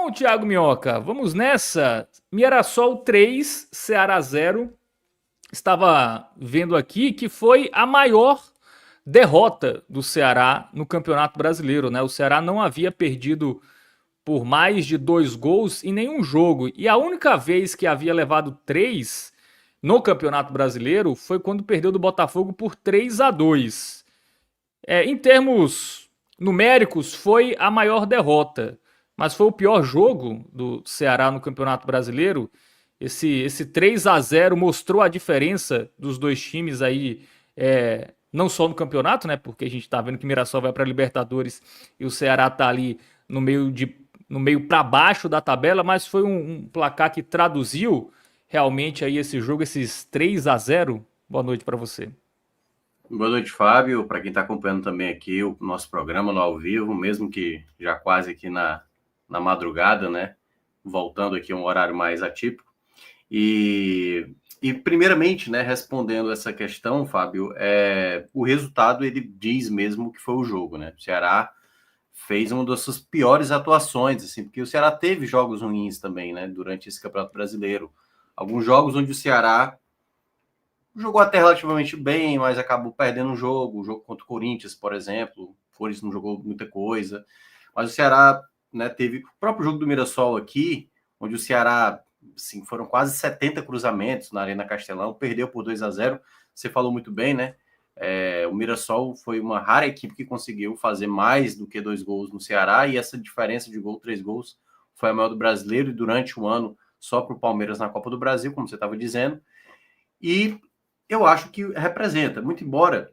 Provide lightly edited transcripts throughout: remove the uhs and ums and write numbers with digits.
Bom, Thiago Minhoca, vamos nessa. Mirassol 3, Ceará 0. Estava vendo aqui que foi a maior derrota do Ceará no Campeonato Brasileiro, né? O Ceará não havia perdido por mais de 2 gols em nenhum jogo. E a única vez que havia levado 3 no Campeonato Brasileiro foi quando perdeu do Botafogo por 3-2. Em termos numéricos, foi a maior derrota, mas foi o pior jogo do Ceará no Campeonato Brasileiro. Esse 3-0 mostrou a diferença dos dois times aí, não só no campeonato, né? Porque a gente tá vendo que o Mirassol vai para Libertadores e o Ceará tá ali no meio para baixo da tabela, mas foi um placar que traduziu realmente aí esse jogo, esses 3-0. Boa noite para você. Boa noite, Fábio. Para quem está acompanhando também aqui o nosso programa no ao vivo, mesmo que já quase aqui na madrugada, né? Voltando aqui a um horário mais atípico. E primeiramente, né, respondendo essa questão, Fábio, o resultado ele diz mesmo que foi o jogo, né? O Ceará fez uma das suas piores atuações, assim, porque o Ceará teve jogos ruins também, né, durante esse Campeonato Brasileiro. Alguns jogos onde o Ceará jogou até relativamente bem, mas acabou perdendo um jogo. O jogo contra o Corinthians, por exemplo. O Corinthians não jogou muita coisa. Mas o Ceará, né, teve o próprio jogo do Mirassol aqui, onde o Ceará, assim, foram quase 70 cruzamentos na Arena Castelão, perdeu por 2-0. Você falou muito bem, né? O Mirassol foi uma rara equipe que conseguiu fazer mais do que 2 gols no Ceará, e essa diferença de gol, 3 gols, foi a maior do brasileiro, e durante o ano só para o Palmeiras na Copa do Brasil, como você estava dizendo. E eu acho que representa, muito embora,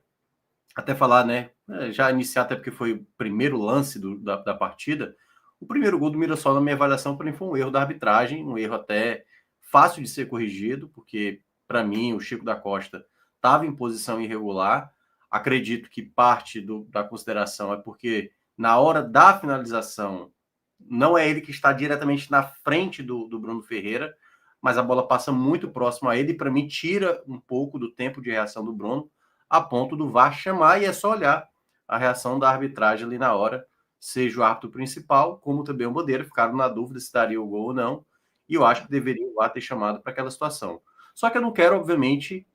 até falar, né, já iniciar, até porque foi o primeiro lance da partida, o primeiro gol do Mirassol, na minha avaliação, para mim foi um erro da arbitragem, um erro até fácil de ser corrigido, porque, para mim, o Chico da Costa estava em posição irregular. Acredito que parte da consideração é porque, na hora da finalização, não é ele que está diretamente na frente do Bruno Ferreira, mas a bola passa muito próximo a ele e, para mim, tira um pouco do tempo de reação do Bruno, a ponto do VAR chamar, e é só olhar a reação da arbitragem ali na hora, seja o árbitro principal, como também o Bandeira, ficaram na dúvida se daria o gol ou não, e eu acho que deveria o VAR ter chamado para aquela situação. Só que eu não quero, obviamente,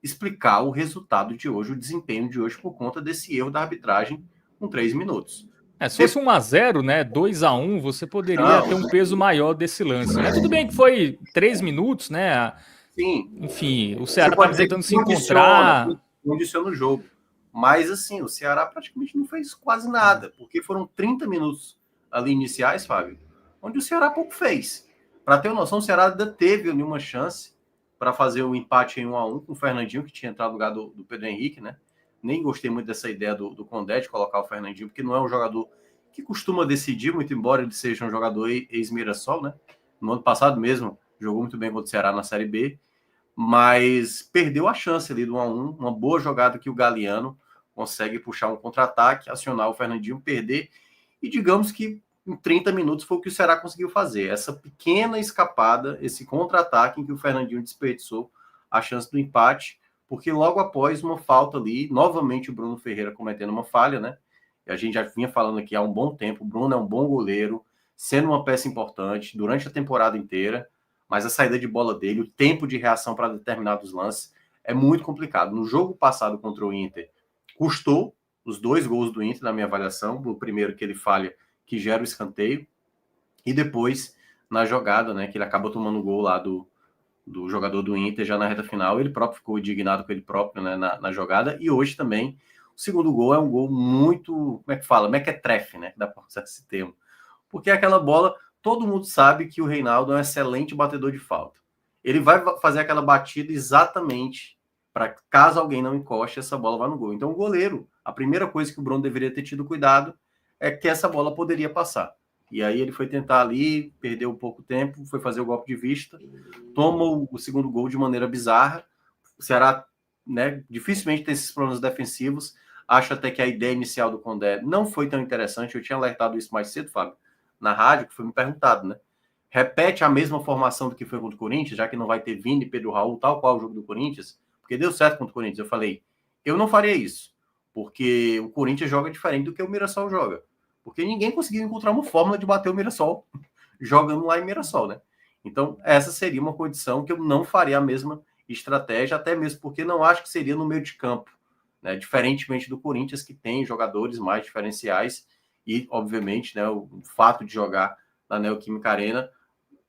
explicar o resultado de hoje, o desempenho de hoje, por conta desse erro da arbitragem com 3 minutos. Se fosse 1-0, né, 2-1, você poderia ter um Não, peso maior desse lance, né? Tudo bem que foi 3 minutos, né? sim, Enfim, o você Ceará pode estava dizer que tentando se encontrar. condiciona o jogo. Mas, assim, o Ceará praticamente não fez quase nada, porque foram 30 minutos ali iniciais, Fábio, onde o Ceará pouco fez. Para ter uma noção, o Ceará ainda teve ali uma chance para fazer o empate em 1-1 com o Fernandinho, que tinha entrado no lugar do Pedro Henrique, né? Nem gostei muito dessa ideia do Condé de colocar o Fernandinho, porque não é um jogador que costuma decidir, muito embora ele seja um jogador ex-Mirassol, né? No ano passado mesmo, jogou muito bem contra o Ceará na Série B, mas perdeu a chance ali do 1-1, uma boa jogada que o Galeano consegue puxar um contra-ataque, acionar o Fernandinho, perder, e digamos que em 30 minutos foi o que o Ceará conseguiu fazer. Essa pequena escapada, esse contra-ataque em que o Fernandinho desperdiçou a chance do empate, porque logo após uma falta ali, novamente o Bruno Ferreira cometendo uma falha, né? A gente já vinha falando aqui há um bom tempo, o Bruno é um bom goleiro, sendo uma peça importante durante a temporada inteira, mas a saída de bola dele, o tempo de reação para determinados lances é muito complicado. No jogo passado contra o Inter, custou os 2 gols do Inter, na minha avaliação. O primeiro que ele falha, que gera o escanteio, e depois na jogada, né, que ele acaba tomando o gol lá do jogador do Inter já na reta final. Ele próprio ficou indignado com ele próprio, né, na jogada. E hoje também o segundo gol é um gol muito, como é que fala? Mequetrefe, né? Dá para usar esse termo. Porque aquela bola, todo mundo sabe que o Reinaldo é um excelente batedor de falta. Ele vai fazer aquela batida exatamente para, caso alguém não encoste, essa bola vai no gol. Então o goleiro, a primeira coisa que o Bruno deveria ter tido cuidado é que essa bola poderia passar. E aí ele foi tentar ali, perdeu um pouco tempo, foi fazer o golpe de vista, toma o segundo gol de maneira bizarra. O Ceará, né, dificilmente tem esses problemas defensivos. Acho até que a ideia inicial do Condé não foi tão interessante. Eu tinha alertado isso mais cedo, Fábio, na rádio, que foi me perguntado, né? Repete a mesma formação do que foi contra o Corinthians, já que não vai ter Vini, Pedro Raul, tal qual o jogo do Corinthians, porque deu certo contra o Corinthians. Eu falei, eu não faria isso, porque o Corinthians joga diferente do que o Mirassol joga. Porque ninguém conseguiu encontrar uma fórmula de bater o Mirassol jogando lá em Mirassol, né? Então, essa seria uma condição que eu não faria a mesma estratégia, até mesmo porque não acho que seria no meio de campo, né? Diferentemente do Corinthians, que tem jogadores mais diferenciais e, obviamente, né, o fato de jogar na Neoquímica Arena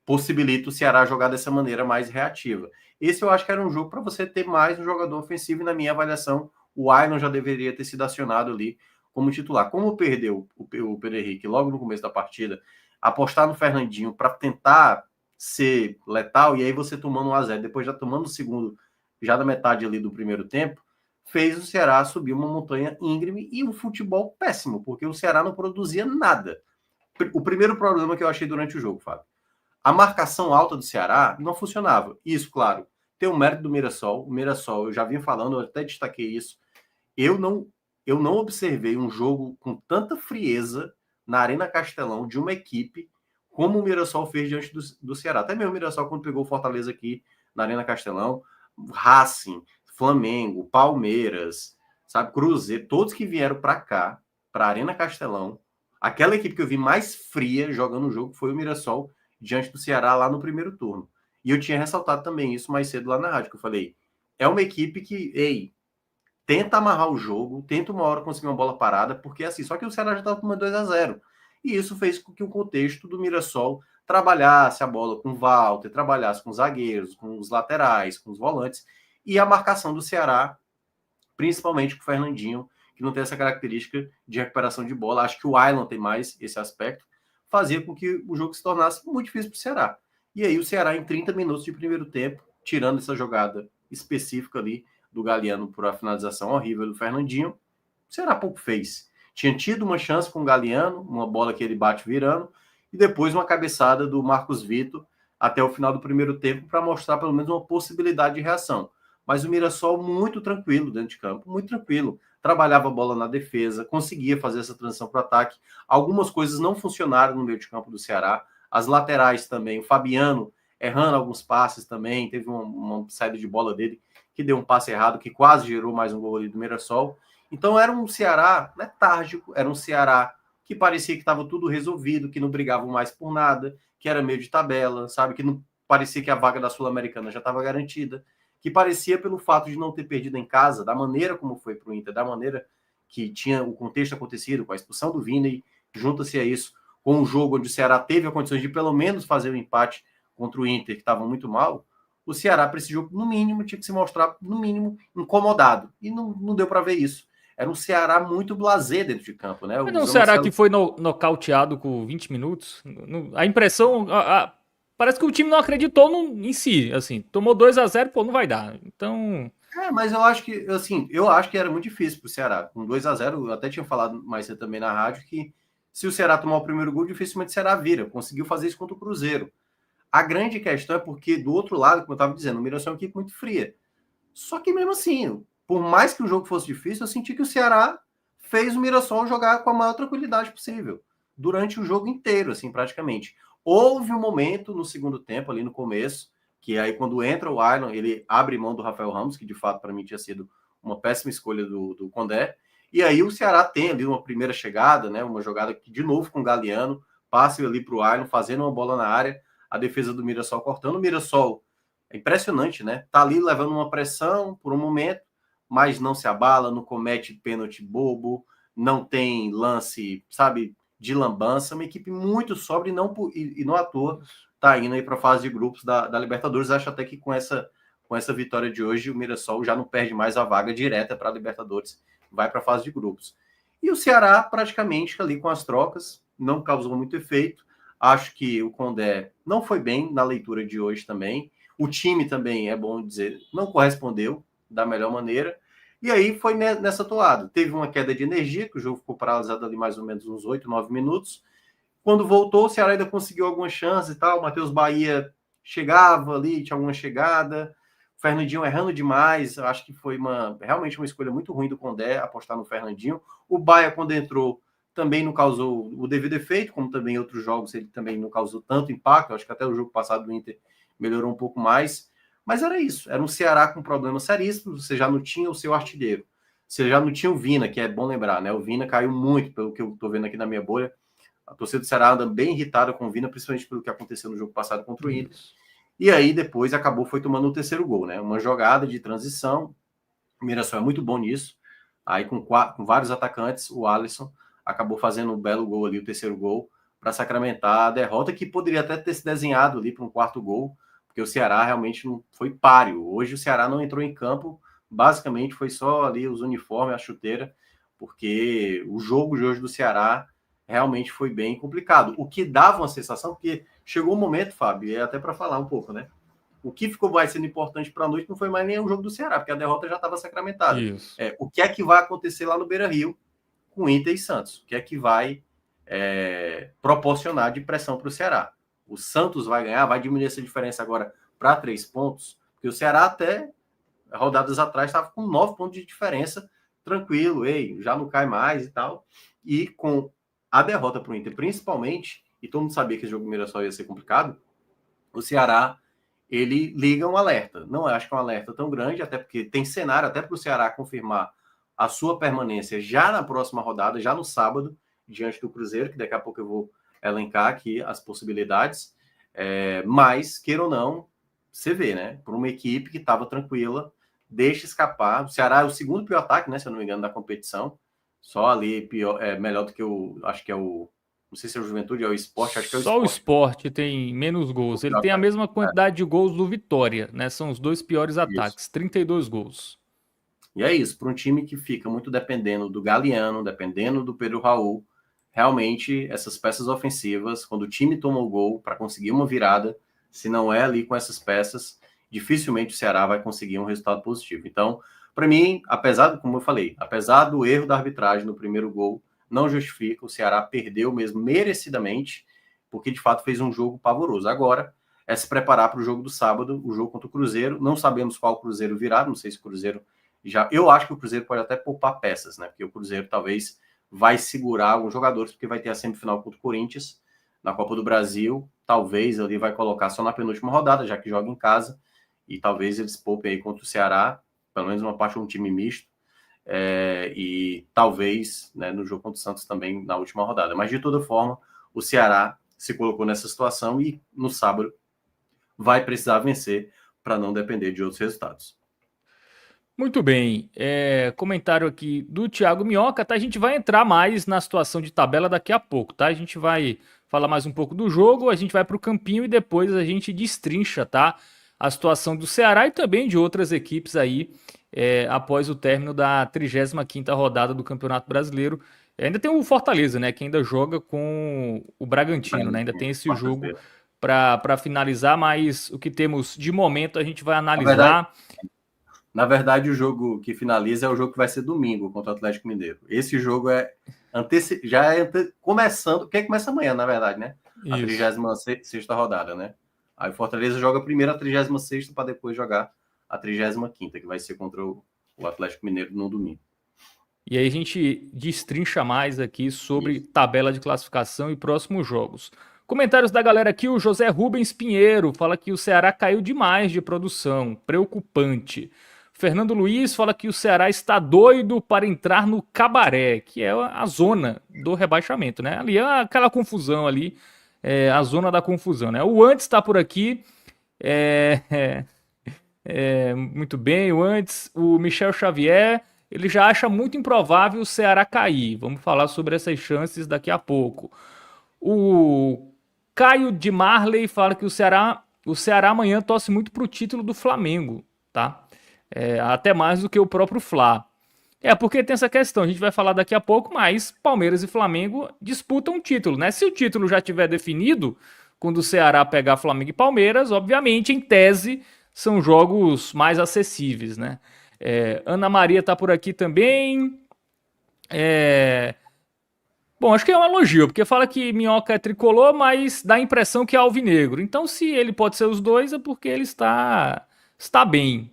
possibilita o Ceará jogar dessa maneira mais reativa. Esse eu acho que era um jogo para você ter mais um jogador ofensivo, e na minha avaliação, o Ailon já deveria ter sido acionado ali como titular. Como perdeu o Pedro Henrique logo no começo da partida, apostar no Fernandinho para tentar ser letal, e aí você tomando 1-0, depois já tomando o segundo, já da metade ali do primeiro tempo, fez o Ceará subir uma montanha íngreme e um futebol péssimo, porque o Ceará não produzia nada. O primeiro problema que eu achei durante o jogo, Fábio, a marcação alta do Ceará não funcionava. Isso, claro, tem o mérito do Mirassol. O Mirassol, eu já vim falando, eu até destaquei isso. Eu não observei um jogo com tanta frieza na Arena Castelão de uma equipe como o Mirassol fez diante do Ceará. Até mesmo o Mirassol, quando pegou o Fortaleza aqui na Arena Castelão, Racing, Flamengo, Palmeiras, sabe, Cruzeiro, todos que vieram para cá, para a Arena Castelão, aquela equipe que eu vi mais fria jogando o jogo foi o Mirassol diante do Ceará lá no primeiro turno. E eu tinha ressaltado também isso mais cedo lá na rádio, que eu falei, é uma equipe que, ei, tenta amarrar o jogo, tenta uma hora conseguir uma bola parada, porque assim, só que o Ceará já estava com uma 2-0. E isso fez com que o contexto do Mirassol trabalhasse a bola com o Walter, trabalhasse com os zagueiros, com os laterais, com os volantes, e a marcação do Ceará, principalmente com o Fernandinho, que não tem essa característica de recuperação de bola. Acho que o Ailon tem mais esse aspecto, fazia com que o jogo se tornasse muito difícil para o Ceará. E aí o Ceará, em 30 minutos de primeiro tempo, tirando essa jogada específica ali do Galeano por a finalização horrível do Fernandinho, o Ceará pouco fez. Tinha tido uma chance com o Galeano, uma bola que ele bate virando, e depois uma cabeçada do Marcos Vitor até o final do primeiro tempo para mostrar pelo menos uma possibilidade de reação. Mas o Mirassol muito tranquilo dentro de campo, muito tranquilo. Trabalhava a bola na defesa, conseguia fazer essa transição para o ataque. Algumas coisas não funcionaram no meio de campo do Ceará. As laterais também. O Fabiano errando alguns passes também. Teve uma saída de bola dele que deu um passe errado, que quase gerou mais um gol ali do Mirassol. Então era um Ceará letárgico, era um Ceará que parecia que estava tudo resolvido, que não brigavam mais por nada, que era meio de tabela, sabe? Que não parecia que a vaga da Sul-Americana já estava garantida, que parecia pelo fato de não ter perdido em casa, da maneira como foi para o Inter, da maneira que tinha o contexto acontecido, com a expulsão do Vina, junta-se a isso com um jogo onde o Ceará teve a condição de pelo menos fazer o empate contra o Inter, que estava muito mal. O Ceará, para esse jogo, no mínimo, tinha que se mostrar, no mínimo, incomodado. E não deu para ver isso. Era um Ceará muito blasé dentro de campo, né? Mas não será que foi nocauteado com 20 minutos? A impressão... parece que o time não acreditou em si, assim. Tomou 2-0, pô, não vai dar. Então... mas eu acho que, assim, eu acho que era muito difícil pro Ceará. Com 2-0, eu até tinha falado mais cedo também na rádio que se o Ceará tomar o primeiro gol, dificilmente o Ceará vira. Conseguiu fazer isso contra o Cruzeiro. A grande questão é porque, do outro lado, como eu estava dizendo, o Mirassol é uma equipe muito fria. Só que mesmo assim, por mais que o jogo fosse difícil, eu senti que o Ceará fez o Mirassol jogar com a maior tranquilidade possível. Durante o jogo inteiro, assim, praticamente. Houve um momento no segundo tempo, ali no começo, que aí quando entra o Ailon, ele abre mão do Rafael Ramos, que de fato para mim tinha sido uma péssima escolha do Condé. E aí o Ceará tem ali uma primeira chegada, né, uma jogada que de novo com o Galeano, passe ali para o Ailon, fazendo uma bola na área, a defesa do Mirassol cortando. O Mirassol é impressionante, né? Tá ali levando uma pressão por um momento, mas não se abala, não comete pênalti bobo, não tem lance, sabe, de lambança. Uma equipe muito sóbria e não à toa tá indo aí para a fase de grupos da Libertadores. Acho até que com essa vitória de hoje, o Mirassol já não perde mais a vaga direta para a Libertadores, vai para a fase de grupos. E o Ceará, praticamente ali com as trocas, não causou muito efeito. Acho que o Condé não foi bem na leitura de hoje também. O time também, é bom dizer, não correspondeu da melhor maneira. E aí foi nessa toada. Teve uma queda de energia, que o jogo ficou paralisado ali mais ou menos uns 8, 9 minutos. Quando voltou, o Ceará ainda conseguiu algumas chances e tal. O Matheus Bahia chegava ali, tinha alguma chegada. O Fernandinho errando demais. Eu acho que foi realmente uma escolha muito ruim do Condé apostar no Fernandinho. O Bahia, quando entrou, também não causou o devido efeito, como também em outros jogos ele também não causou tanto impacto. Eu acho que até o jogo passado do Inter melhorou um pouco mais. Mas era isso. Era um Ceará com problemas seríssimos. Você já não tinha o seu artilheiro. Você já não tinha o Vina, que é bom lembrar, né? O Vina caiu muito, pelo que eu estou vendo aqui na minha bolha. A torcida do Ceará anda bem irritada com o Vina, principalmente pelo que aconteceu no jogo passado contra o Inter. E aí depois foi tomando o terceiro gol, né? Uma jogada de transição. O Mirassol é muito bom nisso. Aí com vários atacantes, o Alisson acabou fazendo um belo gol ali, o terceiro gol, para sacramentar a derrota, que poderia até ter se desenhado ali para um quarto gol, porque o Ceará realmente não foi páreo. Hoje o Ceará não entrou em campo, basicamente foi só ali os uniformes, a chuteira, porque o jogo de hoje do Ceará realmente foi bem complicado. O que dava uma sensação, porque chegou o momento, Fábio, e até para falar um pouco, né? O que ficou mais sendo importante para a noite não foi mais nem o jogo do Ceará, porque a derrota já estava sacramentada. O que é que vai acontecer lá no Beira-Rio com Inter e Santos? O que é que vai proporcionar de pressão para o Ceará? O Santos vai ganhar, vai diminuir essa diferença agora para 3 pontos, porque o Ceará até rodadas atrás estava com 9 pontos de diferença, tranquilo, já não cai mais e tal. E com a derrota para o Inter, principalmente, e todo mundo sabia que esse jogo do Mirassol ia ser complicado, o Ceará ele liga um alerta. Não acho que é um alerta tão grande, até porque tem cenário até para o Ceará confirmar a sua permanência já na próxima rodada, já no sábado, diante do Cruzeiro, que daqui a pouco eu vou elencar aqui as possibilidades. Mas, queira ou não, você vê, né? Por uma equipe que estava tranquila, deixa escapar. O Ceará é o segundo pior ataque, né? Se eu não me engano, da competição. Só ali melhor do que acho que é o. Não sei se é o Juventude ou o Sport, acho que é o Sport. Só o Sport tem menos gols. Ele tem a mesma quantidade de gols do Vitória, né? São os dois piores ataques, 32 gols. E é isso, para um time que fica muito dependendo do Galeano, dependendo do Pedro Raul, realmente essas peças ofensivas, quando o time toma o gol para conseguir uma virada, se não é ali com essas peças, dificilmente o Ceará vai conseguir um resultado positivo. Então, para mim, como eu falei, apesar do erro da arbitragem no primeiro gol, não justifica, o Ceará perdeu mesmo merecidamente, porque de fato fez um jogo pavoroso. Agora, é se preparar para o jogo do sábado, o jogo contra o Cruzeiro. Não sabemos qual Cruzeiro virá, não sei se o Cruzeiro eu acho que o Cruzeiro pode até poupar peças, né? Porque o Cruzeiro talvez vai segurar alguns jogadores, porque vai ter a semifinal contra o Corinthians na Copa do Brasil. Talvez ali vai colocar só na penúltima rodada, já que joga em casa. E talvez eles poupem aí contra o Ceará, pelo menos uma parte de um time misto. E talvez, né, no jogo contra o Santos também na última rodada. Mas de toda forma, o Ceará se colocou nessa situação e no sábado vai precisar vencer para não depender de outros resultados. Muito bem, comentário aqui do Thiago Minhoca, tá? A gente vai entrar mais na situação de tabela daqui a pouco, tá? A gente vai falar mais um pouco do jogo, a gente vai para o campinho e depois a gente destrincha, tá? A situação do Ceará e também de outras equipes aí após o término da 35ª rodada do Campeonato Brasileiro. Ainda tem o Fortaleza, né? Que ainda joga com o Bragantino, né? Ainda tem esse jogo para finalizar, mas o que temos de momento a gente vai analisar. Na verdade, o jogo que finaliza é o jogo que vai ser domingo contra o Atlético Mineiro. Esse jogo começando, porque começa amanhã, na verdade, né? A 36ª rodada, né? Aí o Fortaleza joga primeiro a 36ª para depois jogar a 35ª, que vai ser contra o Atlético Mineiro no domingo. E aí a gente destrincha mais aqui sobre tabela de classificação e próximos jogos. Comentários da galera aqui, o José Rubens Pinheiro fala que o Ceará caiu demais de produção, preocupante. Fernando Luiz fala que o Ceará está doido para entrar no cabaré, que é a zona do rebaixamento, né? Ali é aquela confusão ali, a zona da confusão, né? O Antes está por aqui, muito bem, o Antes, o Michel Xavier, ele já acha muito improvável o Ceará cair. Vamos falar sobre essas chances daqui a pouco. O Caio de Marley fala que o Ceará amanhã torce muito para o título do Flamengo, tá? Até mais do que o próprio Fla. Porque tem essa questão, a gente vai falar daqui a pouco, mas Palmeiras e Flamengo disputam o título, né? Se o título já tiver definido, quando o Ceará pegar Flamengo e Palmeiras, obviamente, em tese, são jogos mais acessíveis, né? Ana Maria tá por aqui também. Bom, acho que é um elogio, porque fala que Minhoca é tricolor, mas dá a impressão que é alvinegro. Então, se ele pode ser os dois, é porque ele está bem.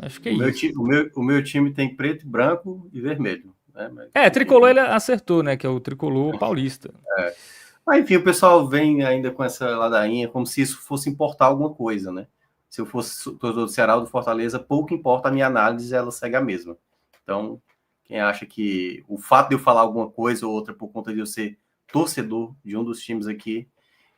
Acho que é isso. O meu time tem preto, branco e vermelho. Né? Tricolor ele acertou, né? Que é o tricolor paulista. Mas, enfim, o pessoal vem ainda com essa ladainha, como se isso fosse importar alguma coisa, né? Se eu fosse torcedor do Ceará ou do Fortaleza, pouco importa a minha análise, ela segue a mesma. Então, quem acha que o fato de eu falar alguma coisa ou outra por conta de eu ser torcedor de um dos times aqui,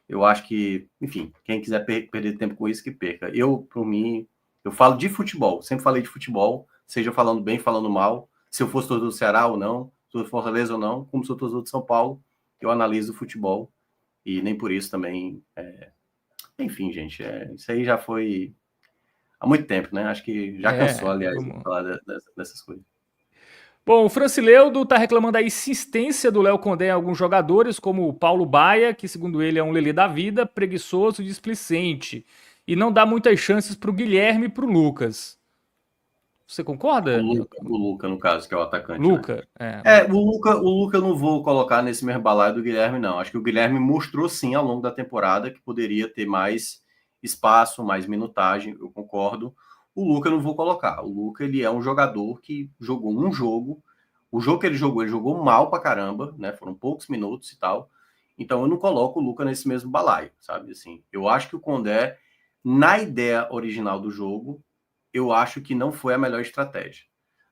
eu acho que, enfim, quem quiser perder tempo com isso, que perca. Eu, por mim, eu falo de futebol, sempre falei de futebol, seja falando bem, falando mal, se eu fosse torcedor do Ceará ou não, torcedor do Fortaleza ou não, como sou torcedor de São Paulo, eu analiso o futebol e nem por isso também. Enfim, gente, isso aí já foi há muito tempo, né? Acho que já cansou, aliás, de falar dessas coisas. Bom, o Francileudo está reclamando da insistência do Léo Condé em alguns jogadores, como o Paulo Baia, que segundo ele é um lelê da vida, preguiçoso e displicente, e não dá muitas chances para o Guilherme e para o Lucas. Você concorda? O Luca, no caso, que é o atacante, né? Luca, o Luca eu não vou colocar nesse mesmo balaio do Guilherme, não. Acho que o Guilherme mostrou, sim, ao longo da temporada, que poderia ter mais espaço, mais minutagem, eu concordo. O Luca eu não vou colocar. O Luca, ele é um jogador que jogou um jogo. O jogo que ele jogou mal pra caramba, né? Foram poucos minutos e tal. Então eu não coloco o Luca nesse mesmo balaio, sabe? Assim, eu acho que o Condé, na ideia original do jogo, eu acho que não foi a melhor estratégia.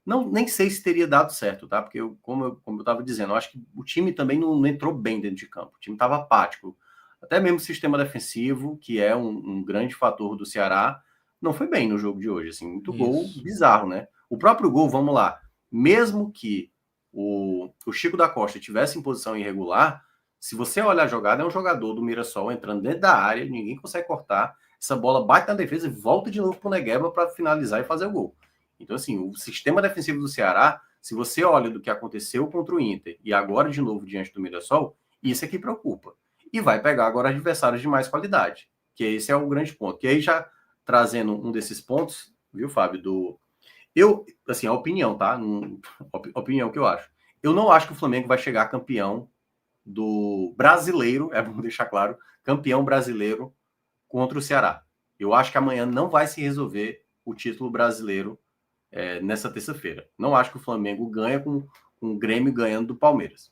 Não, nem sei se teria dado certo, tá? Porque, como eu estava dizendo, eu acho que o time também não entrou bem dentro de campo. O time estava apático. Até mesmo o sistema defensivo, que é um grande fator do Ceará, não foi bem no jogo de hoje. Assim, muito gol isso. bizarro, né? O próprio gol, vamos lá. Mesmo que o Chico da Costa tivesse em posição irregular, se você olhar a jogada, é um jogador do Mirassol entrando dentro da área, ninguém consegue cortar. Essa bola bate na defesa e volta de novo para o Negueba para finalizar e fazer o gol. Então, assim, o sistema defensivo do Ceará, se você olha do que aconteceu contra o Inter e agora de novo diante do Mirassol, isso é que preocupa. E vai pegar agora adversários de mais qualidade, que esse é o grande ponto. Que aí já trazendo um desses pontos, viu, Fábio, assim, a opinião, tá? Opinião que eu acho. Eu não acho que o Flamengo vai chegar campeão do brasileiro, é bom deixar claro, campeão brasileiro contra o Ceará. Eu acho que amanhã não vai se resolver o título brasileiro nessa terça-feira. Não acho que o Flamengo ganha com o Grêmio ganhando do Palmeiras.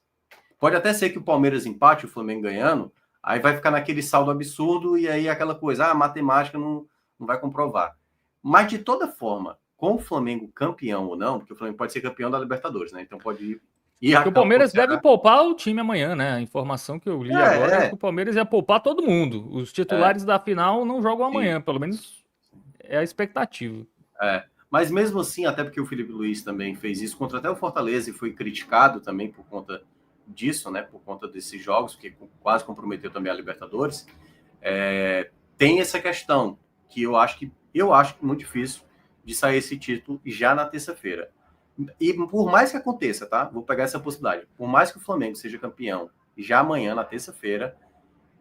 Pode até ser que o Palmeiras empate, o Flamengo ganhando, aí vai ficar naquele saldo absurdo e aí aquela coisa, a matemática não vai comprovar. Mas de toda forma, com o Flamengo campeão ou não, porque o Flamengo pode ser campeão da Libertadores, né? Então pode ir. Porque o Palmeiras deve poupar o time amanhã, né? A informação que eu li agora é que o Palmeiras ia poupar todo mundo. Os titulares da final não jogam amanhã, pelo menos é a expectativa. Mas mesmo assim, até porque o Felipe Luiz também fez isso contra até o Fortaleza e foi criticado também por conta disso, né? Por conta desses jogos, que quase comprometeu também a Libertadores. Tem essa questão que eu acho muito difícil de sair esse título já na terça-feira. E por mais que aconteça, tá? Vou pegar essa possibilidade. Por mais que o Flamengo seja campeão já amanhã, na terça-feira,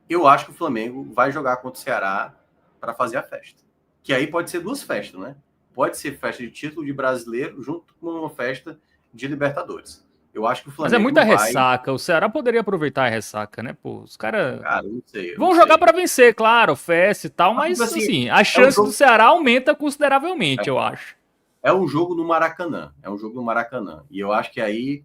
eu acho que o Flamengo vai jogar contra o Ceará para fazer a festa. Que aí pode ser duas festas, né? Pode ser festa de título de brasileiro junto com uma festa de Libertadores. Eu acho que o Flamengo. Mas é muita ressaca. O Ceará poderia aproveitar a ressaca, né? Pô, os caras. Cara, não sei. Vão jogar para vencer, claro, festa e tal, mas assim, a chance do Ceará aumenta consideravelmente, eu acho. É um jogo no Maracanã. E eu acho que aí,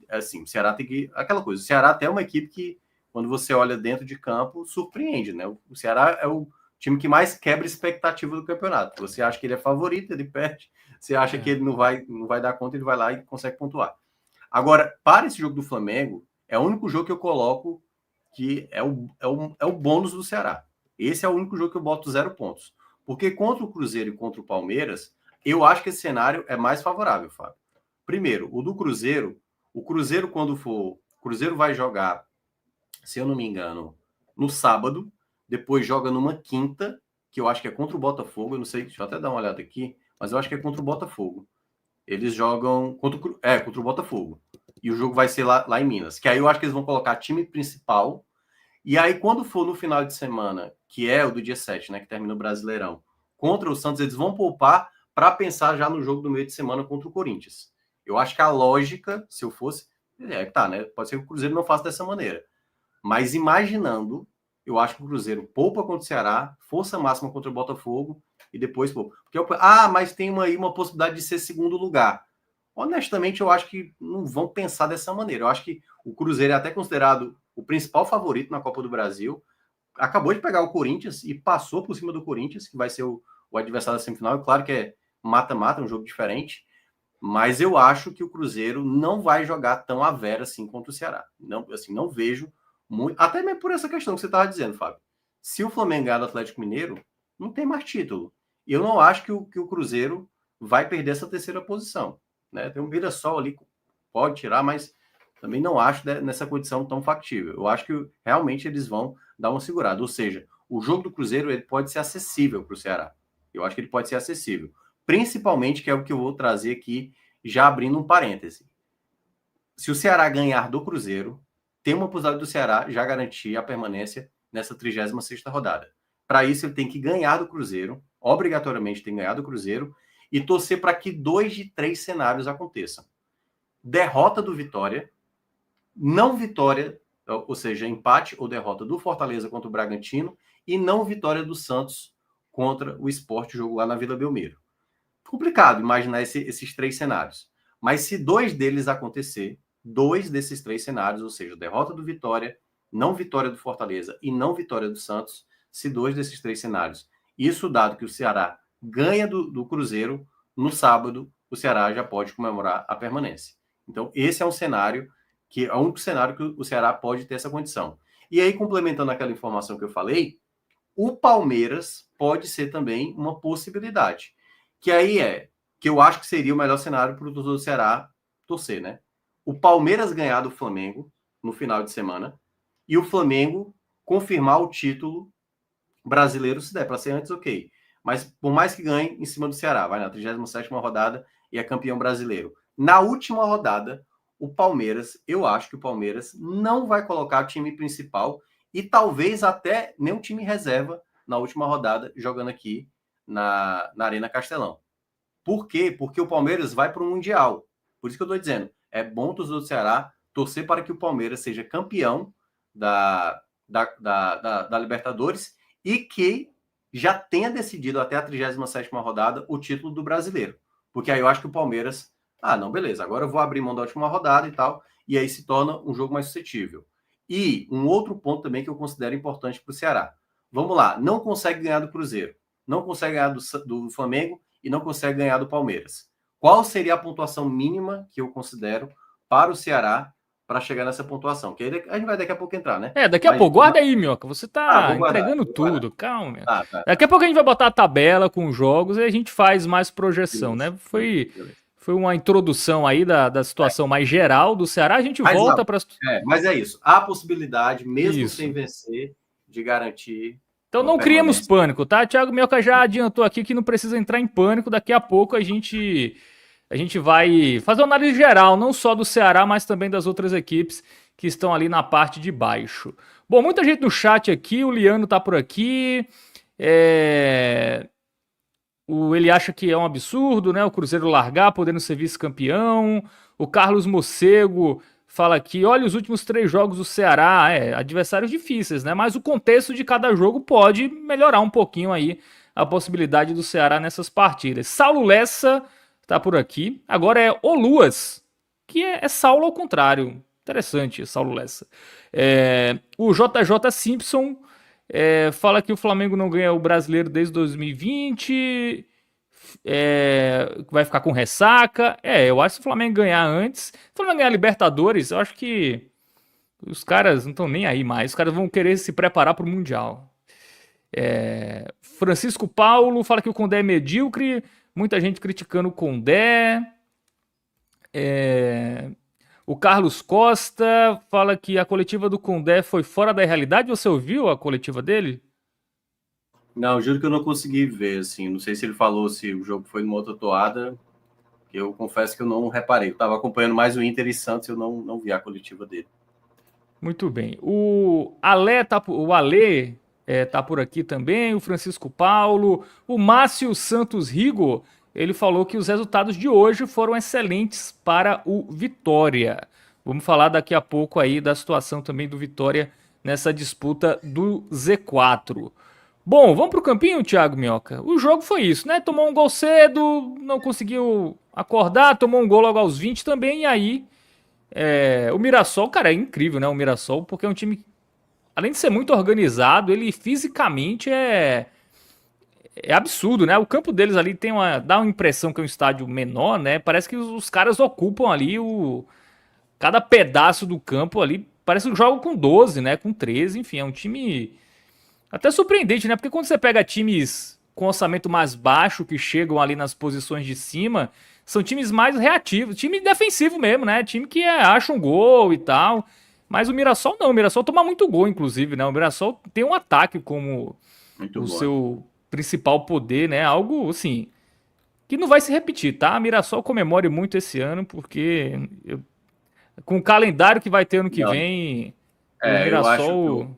assim, o Ceará tem que. Aquela coisa, o Ceará até é uma equipe que, quando você olha dentro de campo, surpreende, né? O Ceará é o time que mais quebra expectativa do campeonato. Você acha que ele é favorito, ele perde. Você acha que ele não vai dar conta, ele vai lá e consegue pontuar. Agora, para esse jogo do Flamengo, é o único jogo que eu coloco que é o bônus do Ceará. Esse é o único jogo que eu boto 0 pontos. Porque contra o Cruzeiro e contra o Palmeiras, eu acho que esse cenário é mais favorável, Fábio. Primeiro, o do Cruzeiro, o Cruzeiro, quando for. O Cruzeiro vai jogar, se eu não me engano, no sábado, depois joga numa quinta, que eu acho que é contra o Botafogo. Eu não sei, deixa eu até dar uma olhada aqui, mas eu acho que é contra o Botafogo. Eles jogam contra o Botafogo. E o jogo vai ser lá em Minas. Que aí eu acho que eles vão colocar time principal. E aí, quando for no final de semana, que é o do dia 7, né? Que termina o Brasileirão, contra o Santos, eles vão poupar para pensar já no jogo do meio de semana contra o Corinthians. Eu acho que a lógica, se eu fosse. Né? Pode ser que o Cruzeiro não faça dessa maneira. Mas imaginando, eu acho que o Cruzeiro poupa contra o Ceará, força máxima contra o Botafogo e depois poupa. Porque mas tem aí uma possibilidade de ser segundo lugar. Honestamente, eu acho que não vão pensar dessa maneira. Eu acho que o Cruzeiro é até considerado o principal favorito na Copa do Brasil. Acabou de pegar o Corinthians e passou por cima do Corinthians, que vai ser o adversário da semifinal. É claro que é mata-mata, um jogo diferente. Mas eu acho que o Cruzeiro não vai jogar tão à vera assim contra o Ceará. Não, assim, não vejo muito. Até mesmo por essa questão que você estava dizendo, Fábio. Se o Flamengo ganhar do Atlético Mineiro, não tem mais título. E eu não acho que o Cruzeiro vai perder essa terceira posição. Né? Tem um Mirassol ali, pode tirar, mas também não acho nessa condição tão factível. Eu acho que realmente eles vão dar uma segurada. Ou seja, o jogo do Cruzeiro ele pode ser acessível para o Ceará. Eu acho que ele pode ser acessível. Principalmente, que é o que eu vou trazer aqui, já abrindo um parêntese. Se o Ceará ganhar do Cruzeiro, tem uma possibilidade do Ceará já garantir a permanência nessa 36ª rodada. Para isso, ele tem que ganhar do Cruzeiro, obrigatoriamente tem que ganhar do Cruzeiro, e torcer para que 2 de 3 cenários aconteçam. Derrota do Vitória, não vitória, ou seja, empate ou derrota do Fortaleza contra o Bragantino, e não vitória do Santos contra o Sport, jogo lá na Vila Belmiro. Complicado imaginar esses 3 cenários. Mas se 2 deles acontecer, 2 desses 3 cenários, ou seja, derrota do Vitória, não vitória do Fortaleza e não vitória do Santos, se 2 desses 3 cenários, isso dado que o Ceará ganha do Cruzeiro, no sábado o Ceará já pode comemorar a permanência. Então esse é um cenário que é o único cenário que o Ceará pode ter essa condição. E aí, complementando aquela informação que eu falei, o Palmeiras pode ser também uma possibilidade. Que aí que eu acho que seria o melhor cenário para o torcedor do Ceará torcer, né? O Palmeiras ganhar do Flamengo no final de semana e o Flamengo confirmar o título brasileiro, se der para ser antes, ok. Mas por mais que ganhe em cima do Ceará, vai na 37ª rodada e é campeão brasileiro. Na última rodada, o Palmeiras, eu acho que o Palmeiras não vai colocar o time principal e talvez até nem um time reserva na última rodada jogando aqui na Arena Castelão. Por quê? Porque o Palmeiras vai para o Mundial. Por isso que eu estou dizendo, é bom o torcedor do Ceará torcer para que o Palmeiras seja campeão da Libertadores e que já tenha decidido até a 37ª rodada o título do brasileiro. Porque aí eu acho que o Palmeiras, não, beleza, agora eu vou abrir mão da última rodada e tal, e aí se torna um jogo mais suscetível. E um outro ponto também que eu considero importante para o Ceará. Vamos lá, não consegue ganhar do Cruzeiro, não consegue ganhar do Flamengo e não consegue ganhar do Palmeiras. Qual seria a pontuação mínima que eu considero para o Ceará para chegar nessa pontuação? Que aí a gente vai daqui a pouco entrar, né? Daqui a pouco. Guarda aí, Minhoca. Você tá entregando tudo. Calma. Tá. Daqui a pouco a gente vai botar a tabela com os jogos e a gente faz mais projeção, né? Foi uma introdução aí da situação mais geral do Ceará. A gente volta para... Mas é isso. Há possibilidade, mesmo sem vencer, de garantir... Então não criemos pânico, tá? Thiago Minhoca já adiantou aqui que não precisa entrar em pânico. Daqui a pouco a gente vai fazer uma análise geral, não só do Ceará, mas também das outras equipes que estão ali na parte de baixo. Bom, muita gente no chat aqui, o Liano tá por aqui. Ele acha que é um absurdo, né? O Cruzeiro largar, podendo ser vice-campeão. O Carlos Mocego fala aqui, olha os últimos 3 jogos do Ceará, adversários difíceis, né? Mas o contexto de cada jogo pode melhorar um pouquinho aí a possibilidade do Ceará nessas partidas. Saulo Lessa tá por aqui. Agora é Oluas, que é Saulo ao contrário. Interessante, Saulo Lessa. O JJ Simpson fala que o Flamengo não ganha o Brasileiro desde 2020... vai ficar com ressaca. Eu acho que se o Flamengo ganhar antes, se o Flamengo ganhar Libertadores, eu acho que os caras não estão nem aí mais. Os caras vão querer se preparar para o Mundial. Francisco Paulo fala que o Condé é medíocre. Muita gente criticando o Condé. O Carlos Costa fala que a coletiva do Condé foi fora da realidade. Você ouviu a coletiva dele? Não, juro que eu não consegui ver, assim, não sei se ele falou se o jogo foi numa outra toada, que eu confesso que eu não reparei, eu estava acompanhando mais o Inter e Santos, eu não vi a coletiva dele. Muito bem, o Ale tá por aqui também, o Francisco Paulo, o Márcio Santos Rigo, ele falou que os resultados de hoje foram excelentes para o Vitória. Vamos falar daqui a pouco aí da situação também do Vitória nessa disputa do Z4. Bom, vamos pro campinho, Thiago Minhoca? O jogo foi isso, né? Tomou um gol cedo, não conseguiu acordar, tomou um gol logo aos 20 também, e aí o Mirassol, cara, é incrível, né? O Mirassol, porque é um time, além de ser muito organizado, ele fisicamente é é absurdo, né? O campo deles ali dá uma impressão que é um estádio menor, né? Parece que os caras ocupam ali cada pedaço do campo ali. Parece que jogam com 12, né? Com 13, enfim, é um time até surpreendente, né? Porque quando você pega times com orçamento mais baixo que chegam ali nas posições de cima, são times mais reativos, time defensivo mesmo, né? Time que acha um gol e tal. Mas o Mirassol não, o Mirassol toma muito gol, inclusive, né? O Mirassol tem um ataque como Muito o bom. seu principal poder, né? Algo assim que não vai se repetir, tá? A Mirassol comemore muito esse ano, porque com o calendário que vai ter ano que Não, vem, o eu acho que Mirassol.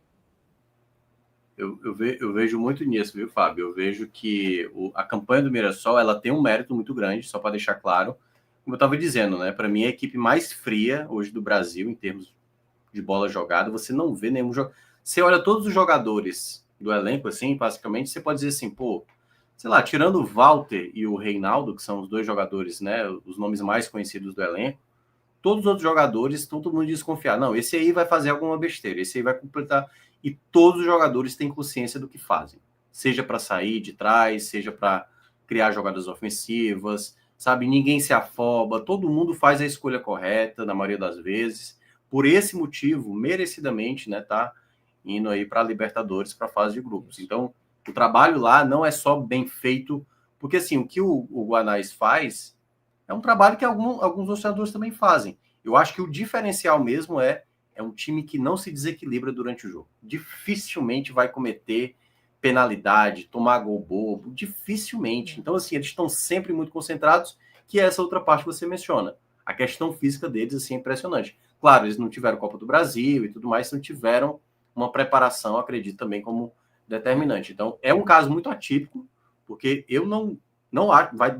eu vejo muito nisso, viu, Fábio? Eu vejo que a campanha do Mirassol ela tem um mérito muito grande, só para deixar claro. Como eu estava dizendo, né? Para mim, é a equipe mais fria hoje do Brasil, em termos de bola jogada. Você não vê nenhum jogo. Você olha todos os jogadores do elenco, assim, basicamente, você pode dizer assim, pô, sei lá, tirando o Walter e o Reinaldo, que são os dois jogadores, né? Os nomes mais conhecidos do elenco, todos os outros jogadores estão todo mundo desconfiado. Não, esse aí vai fazer alguma besteira, esse aí vai completar. E todos os jogadores têm consciência do que fazem. Seja para sair de trás, seja para criar jogadas ofensivas, sabe? Ninguém se afoba, todo mundo faz a escolha correta, na maioria das vezes. Por esse motivo, merecidamente, né, tá indo aí para a Libertadores, para a fase de grupos. Então, o trabalho lá não é só bem feito, porque assim, o que o Guanais faz é um trabalho que alguns torcedores também fazem. Eu acho que o diferencial mesmo é um time que não se desequilibra durante o jogo. Dificilmente vai cometer penalidade, tomar gol bobo, dificilmente. Então, assim, eles estão sempre muito concentrados, que é essa outra parte que você menciona. A questão física deles, assim, é impressionante. Claro, eles não tiveram Copa do Brasil e tudo mais, não tiveram uma preparação, acredito, também como determinante. Então, é um caso muito atípico, porque eu não acho, vai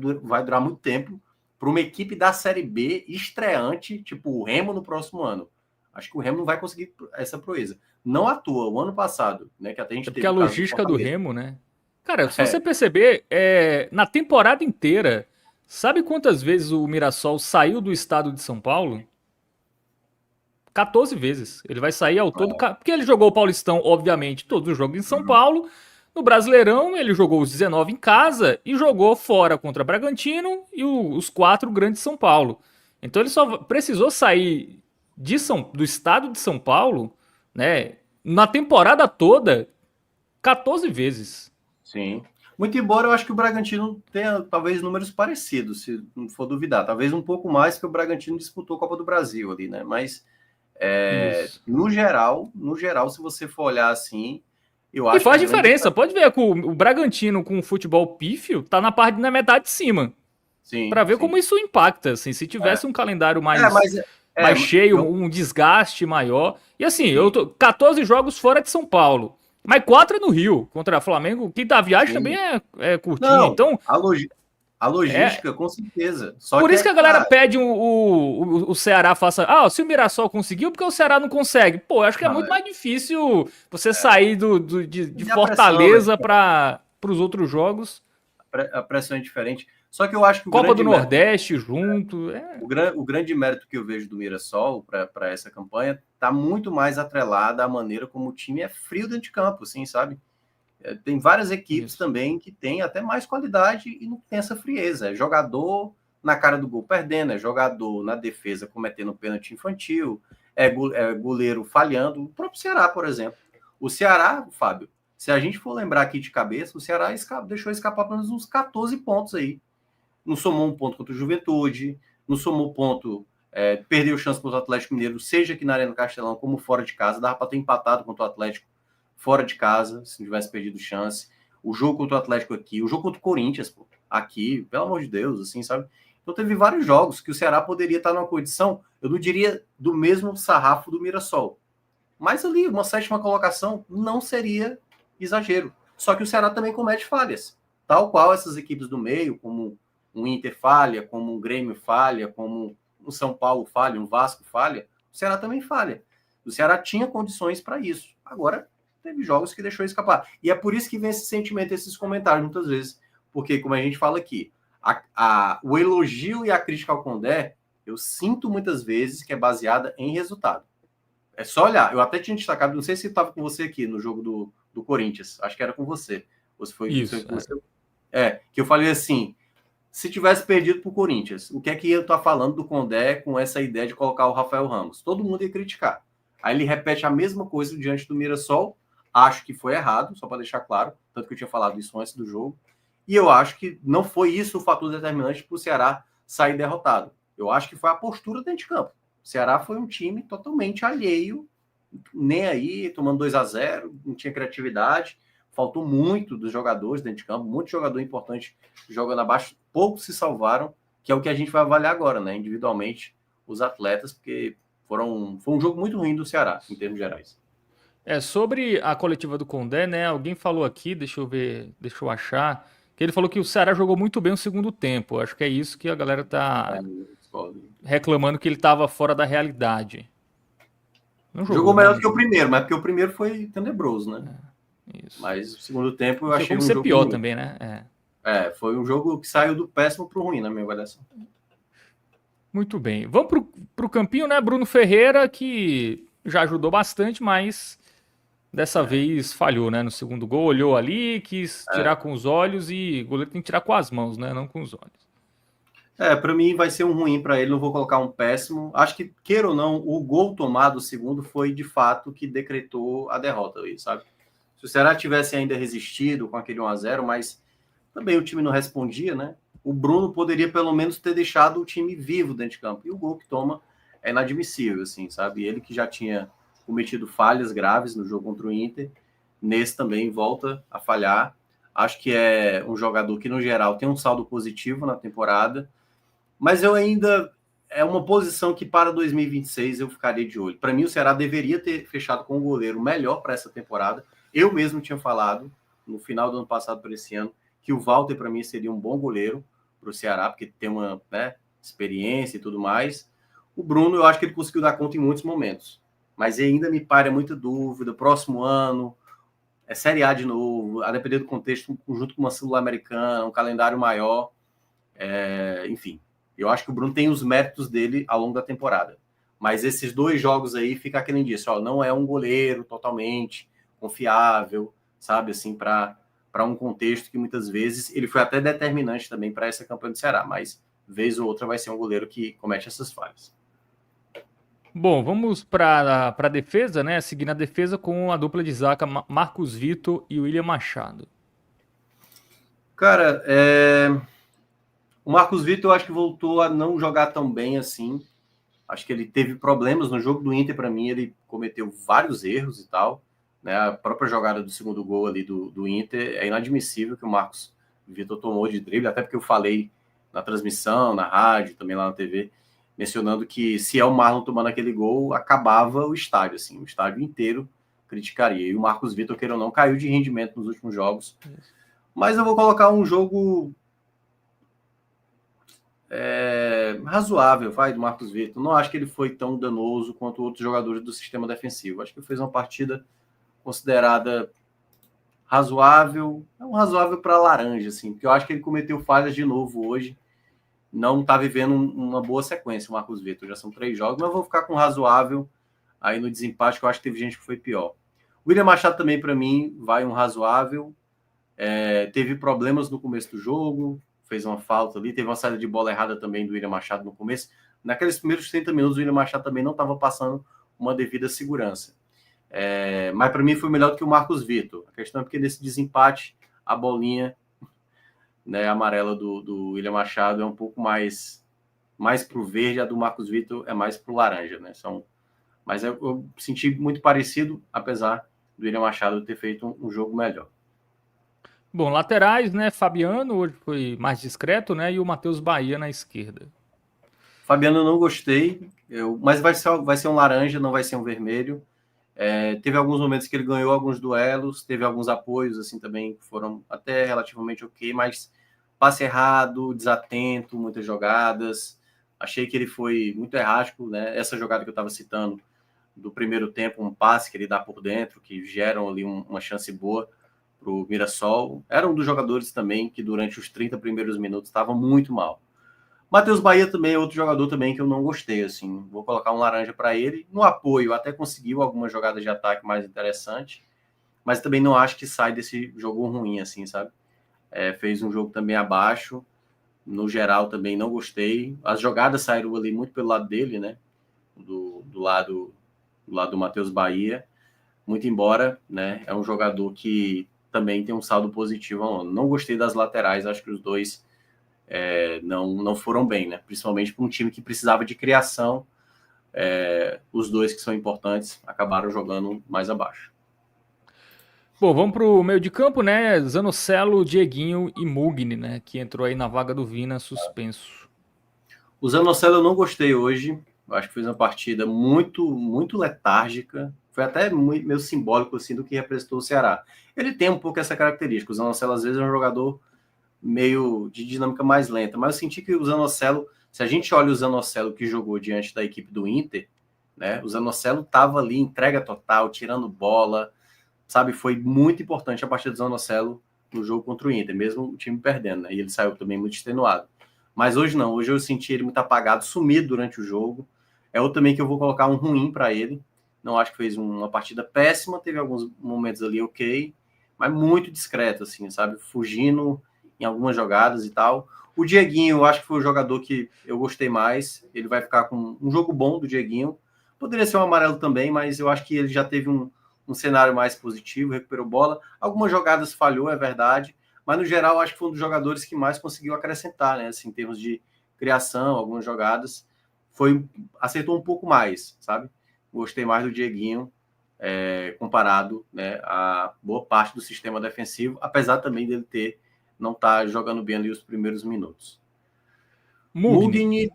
durar muito tempo para uma equipe da Série B estreante, tipo o Remo no próximo ano. Acho que o Remo não vai conseguir essa proeza. Não à toa, o ano passado, né, que até a É gente porque a teve o caso do logística do Fortaleza. Remo, né? Cara, se você É, perceber, na temporada inteira, sabe quantas vezes o Mirassol saiu do estado de São Paulo? 14 vezes. Ele vai sair ao todo. Porque ele jogou o Paulistão, obviamente, todos os jogos em São Paulo. No Brasileirão, ele jogou os 19 em casa e jogou fora contra Bragantino e os 4 grandes de São Paulo. Então ele só precisou sair do estado de São Paulo, né? Na temporada toda, 14 vezes. sim. Muito embora eu acho que o Bragantino tenha talvez números parecidos, se não for duvidar. Talvez um pouco mais que o Bragantino disputou a Copa do Brasil ali, né? Mas Isso. no geral, se você for olhar assim, eu E acho que a faz grande diferença. diferença. Pode ver que o Bragantino com o futebol pífio tá na metade de cima. Pra Sim, ver como sim. isso impacta, assim, se tivesse um calendário mais, Mas mais cheio, eu, um desgaste maior. E assim, eu sim, tô 14 jogos fora de São Paulo, mas 4 é no Rio, contra Flamengo, que da viagem também sim. é curtinha. Não, Então, a é logística, com certeza. Só por que isso é que a galera claro. pede o Ceará faça. Ah, se o Mirassol conseguiu, porque o Ceará não consegue? Pô, eu acho que é Não, muito mais difícil você sair de e a pressão, né? Fortaleza para os outros jogos. A pressão é diferente. Só que eu acho que o Copa do grande mérito, Nordeste junto. o grande mérito que eu vejo do Mirassol para essa campanha está muito mais atrelada à maneira como o time é frio dentro de campo, assim, sabe? Tem várias equipes Isso. também que têm até mais qualidade e não tem essa frieza. É jogador na cara do gol perdendo, é jogador na defesa cometendo pênalti infantil, é goleiro falhando. O próprio Ceará, por exemplo. O Ceará, Fábio, se a gente for lembrar aqui de cabeça, o Ceará deixou escapar pelo menos uns 14 pontos aí. Não somou um ponto contra o Juventude, não somou ponto, perdeu chance contra o Atlético Mineiro, seja aqui na Arena Castelão como fora de casa. Dava para ter empatado contra o Atlético fora de casa, se não tivesse perdido chance. O jogo contra o Atlético aqui, o jogo contra o Corinthians, pô, aqui, pelo amor de Deus, assim, sabe? Então teve vários jogos que o Ceará poderia estar numa condição, eu não diria do mesmo sarrafo do Mirassol, mas ali, uma sétima colocação não seria exagero. Só que o Ceará também comete falhas, tal qual essas equipes do meio, como um Inter falha, como um Grêmio falha, como um São Paulo falha, um Vasco falha, o Ceará também falha. O Ceará tinha condições para isso. Agora, teve jogos que deixou escapar. E é por isso que vem esse sentimento, esses comentários, muitas vezes. Porque, como a gente fala aqui, o elogio e a crítica ao Condé, eu sinto muitas vezes que é baseada em resultado. É só olhar. Eu até tinha destacado, não sei se estava com você aqui no jogo do Corinthians, acho que era com você. Ou se foi, Isso. que eu falei assim, se tivesse perdido para o Corinthians, o que é que eu estar falando do Condé com essa ideia de colocar o Rafael Ramos? Todo mundo ia criticar. Aí ele repete a mesma coisa diante do Mirassol. Acho que foi errado, só para deixar claro, tanto que eu tinha falado isso antes do jogo. E eu acho que não foi isso o fator determinante para o Ceará sair derrotado. Eu acho que foi a postura dentro de campo. O Ceará foi um time totalmente alheio, nem aí, tomando 2-0, não tinha criatividade. Faltou muito dos jogadores dentro de campo, muito jogador importante jogando abaixo, poucos se salvaram, que é o que a gente vai avaliar agora, né? Individualmente, os atletas, porque foi um jogo muito ruim do Ceará, em termos gerais. Sobre a coletiva do Condé, né? Alguém falou aqui, deixa eu ver, deixa eu achar, que ele falou que o Ceará jogou muito bem o segundo tempo. Acho que é isso que a galera tá reclamando, que ele tava fora da realidade. Não jogou melhor do que o primeiro, mas porque o primeiro foi tenebroso, né? Isso. Mas o segundo tempo eu Não achei como um ser jogo pior ruim. também, né? Foi um jogo que saiu do péssimo pro ruim, na minha avaliação. Muito bem. Vamos pro campinho, né? Bruno Ferreira, que já ajudou bastante, mas dessa vez falhou, né? No segundo gol, olhou ali, quis tirar com os olhos e o goleiro tem que tirar com as mãos, né? Não com os olhos. Para mim vai ser um ruim para ele, não vou colocar um péssimo. Acho que, queira ou não, o gol tomado, o segundo, foi de fato que decretou a derrota aí, sabe? Se o Ceará tivesse ainda resistido com aquele 1-0, mas também o time não respondia, né? O Bruno poderia pelo menos ter deixado o time vivo dentro de campo. E o gol que toma é inadmissível, assim, sabe? Ele que já tinha cometido falhas graves no jogo contra o Inter, nesse também volta a falhar. Acho que é um jogador que, no geral, tem um saldo positivo na temporada, mas eu ainda... É uma posição que para 2026 eu ficaria de olho. Para mim, o Ceará deveria ter fechado com um goleiro melhor para essa temporada. Eu mesmo tinha falado, no final do ano passado para esse ano, que o Walter, para mim, seria um bom goleiro para o Ceará, porque tem uma experiência e tudo mais. O Bruno, eu acho que ele conseguiu dar conta em muitos momentos. Mas ainda me paira muita dúvida. Próximo ano, é Série A de novo, a depender do contexto, junto com uma Sul-Americana, um calendário maior. Enfim, eu acho que o Bruno tem os méritos dele ao longo da temporada. Mas esses 2 jogos aí, fica aquele indício, não é um goleiro totalmente confiável, sabe, assim, para um contexto que muitas vezes ele foi até determinante também para essa campanha do Ceará, mas vez ou outra vai ser um goleiro que comete essas falhas. Bom, vamos para a defesa, né? Seguindo a defesa com a dupla de zaga Marcos Vitor e William Machado. Cara, o Marcos Vitor eu acho que voltou a não jogar tão bem assim. Acho que ele teve problemas no jogo do Inter, para mim, ele cometeu vários erros e tal. Né? A própria jogada do segundo gol ali do Inter é inadmissível que o Marcos Vitor tomou de drible, até porque eu falei na transmissão, na rádio, também lá na TV, mencionando que se é o Marlon tomando aquele gol, acabava o estádio, assim, o estádio inteiro criticaria. E o Marcos Vitor, queira ou não, caiu de rendimento nos últimos jogos. Mas eu vou colocar um jogo razoável, do Marcos Vitor. Não acho que ele foi tão danoso quanto outros jogadores do sistema defensivo. Acho que ele fez uma partida considerada razoável, razoável para laranja, assim, porque eu acho que ele cometeu falhas de novo hoje. Não está vivendo uma boa sequência o Marcos Vitor. Já são 3 jogos, mas eu vou ficar com razoável aí no desempate, que eu acho que teve gente que foi pior. O William Machado também, para mim, vai um razoável. Teve problemas no começo do jogo, fez uma falta ali, teve uma saída de bola errada também do William Machado no começo. Naqueles primeiros 30 minutos, o William Machado também não estava passando uma devida segurança. Mas para mim foi melhor do que o Marcos Vitor. A questão é porque nesse desempate, a bolinha, né, amarela do William Machado é um pouco mais pro verde, a do Marcos Vitor é mais pro laranja, né? Mas eu senti muito parecido, apesar do William Machado ter feito um jogo melhor. Bom, laterais, né? Fabiano hoje foi mais discreto, né? E o Matheus Bahia na esquerda. Fabiano eu não gostei, mas vai ser um laranja, não vai ser um vermelho. Teve alguns momentos que ele ganhou alguns duelos, teve alguns apoios assim também que foram até relativamente ok, mas passe errado, desatento, muitas jogadas. Achei que ele foi muito errático, né? Essa jogada que eu estava citando do primeiro tempo, um passe que ele dá por dentro, que geram ali uma chance boa para o Mirassol. Era um dos jogadores também que durante os 30 primeiros minutos estava muito mal. Matheus Bahia também é outro jogador também que eu não gostei, assim, vou colocar um laranja para ele. No apoio até conseguiu algumas jogadas de ataque mais interessantes, mas também não acho que sai desse jogo ruim, assim, sabe? Fez um jogo também abaixo, no geral também não gostei. As jogadas saíram ali muito pelo lado dele, né? Do lado do Matheus Bahia, muito embora, né? É um jogador que também tem um saldo positivo. Não gostei das laterais, acho que os dois não foram bem, né? Principalmente para um time que precisava de criação. Os dois que são importantes acabaram jogando mais abaixo. Bom, vamos pro meio de campo, né? Zanocelo, Dieguinho e Mugni, né? Que entrou aí na vaga do Vina, suspenso. O Zanocelo eu não gostei hoje. Eu acho que fez uma partida muito, muito letárgica. Foi até meio simbólico assim, do que representou o Ceará. Ele tem um pouco essa característica. O Zanocelo, às vezes, é um jogador meio de dinâmica mais lenta. Mas eu senti que o Zanocelo, se a gente olha o Zanocelo que jogou diante da equipe do Inter, né? O Zanocelo estava ali, entrega total, tirando bola, sabe? Foi muito importante a partida do Zanocelo no jogo contra o Inter, mesmo o time perdendo, né? E ele saiu também muito extenuado. Mas hoje não, hoje eu senti ele muito apagado, sumido durante o jogo. É outro também que eu vou colocar um ruim para ele. Não acho que fez uma partida péssima, teve alguns momentos ali ok, mas muito discreto, assim, sabe? Fugindo em algumas jogadas e tal. O Dieguinho, eu acho que foi o jogador que eu gostei mais. Ele vai ficar com um jogo bom do Dieguinho. Poderia ser um amarelo também, mas eu acho que ele já teve um cenário mais positivo, recuperou bola. Algumas jogadas falhou, é verdade, mas no geral acho que foi um dos jogadores que mais conseguiu acrescentar, né? Assim, em termos de criação, algumas jogadas, acertou um pouco mais, sabe? Gostei mais do Dieguinho, comparado, né, a boa parte do sistema defensivo, apesar também dele não estar jogando bem ali os primeiros minutos. Mugni.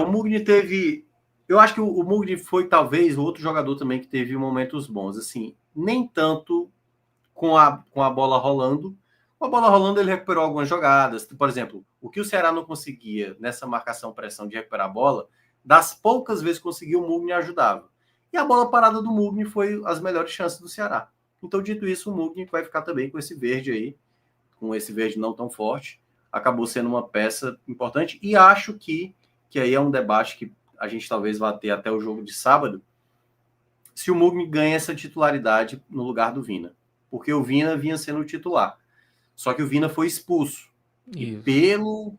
O Mugni teve. Eu acho que o Mugni foi talvez o outro jogador também que teve momentos bons. Assim, nem tanto com a bola rolando. Com a bola rolando, ele recuperou algumas jogadas. Por exemplo, o que o Ceará não conseguia nessa marcação-pressão de recuperar a bola, das poucas vezes que conseguiu, o Mugni ajudava. E a bola parada do Mugni foi as melhores chances do Ceará. Então, dito isso, o Mugni vai ficar também com esse verde aí, com esse verde não tão forte. Acabou sendo uma peça importante. E acho que aí é um debate que a gente talvez vá ter até o jogo de sábado, se o Mugni ganha essa titularidade no lugar do Vina. Porque o Vina vinha sendo o titular. Só que o Vina foi expulso. E Isso.